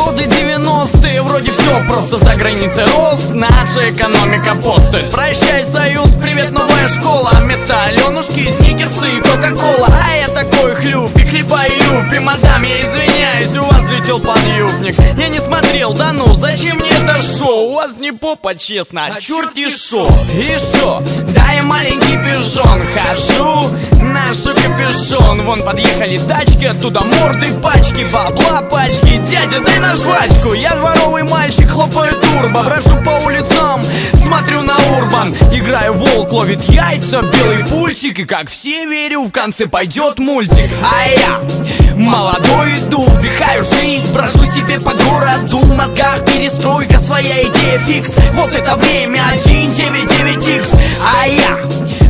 Годы 90-е, вроде все просто за границей рост, наша экономика постает. Прощай, Союз, привет, новая школа. Вместо Аленушки, сникерсы и кока-кола. А я такой хлюпик, хлеба и люпи. Мадам, я извиняюсь, у вас летел подъюбник. Я не смотрел, да ну, зачем мне это шоу? У вас не попа, честно, а черти шо. И шо? Да я маленький пижон, хожу, ношу капюшон. Вон подъехали тачки, оттуда морды пачки, бабла пачки. Дядя, дай на жвачку. Я дворовый мальчик, хлопаю турбо, брожу по улицам, смотрю на урбан. Играю волк, ловит яйца, белый пультик. И как все верю, в конце пойдет мультик. А я молодой иду, вдыхаю жизнь, брожу себе по городу. В мозгах перестройка, своя идея фикс. Вот это время 199X. А я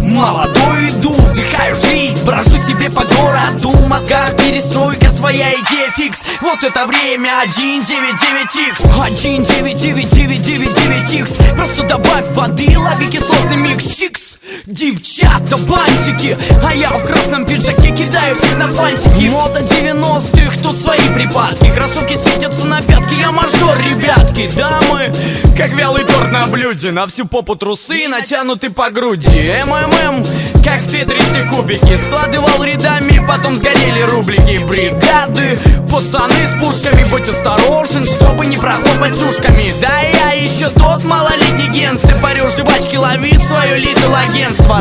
молодой иду, вдыхаю жизнь, брожу себе по городу. В мозгах перестройка, своя идея фикс. Вот это время 199X. 19999X. Просто добавь воды, лови кислотный микс. Чикс. Девчата, бантики, а я в красном пиджаке кидаю всех на фантики. Мода 90-х, тут свои припадки. Кроссовки светятся на пятки, я мажор, ребятки. Дамы, как вялый торт на блюде, на всю попу трусы натянуты по груди. МММ, как в Тетрисе кубики, складывал рядами, потом сгорели рублики. Бригады, пацаны с пушками, будь осторожен, чтобы не прохлопать ушками. Да я еще тот малолетний генс, ты парю жвачки, лови свое литл агентство.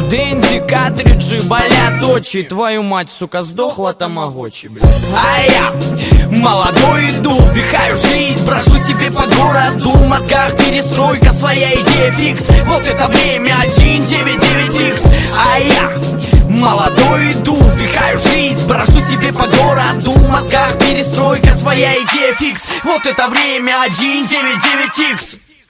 Дэнди, картриджи, болят очи, твою мать, сука, сдохла тамагочи, блядь. А я молодой иду, вдыхаю жизнь, брожу себе по городу. В мозгах перестройка, своя идея фикс. Вот это время 199X. А я молодой иду, вдыхаю жизнь, брожу себе по городу. В мозгах перестройка, своя идея фикс. Вот это время 199X.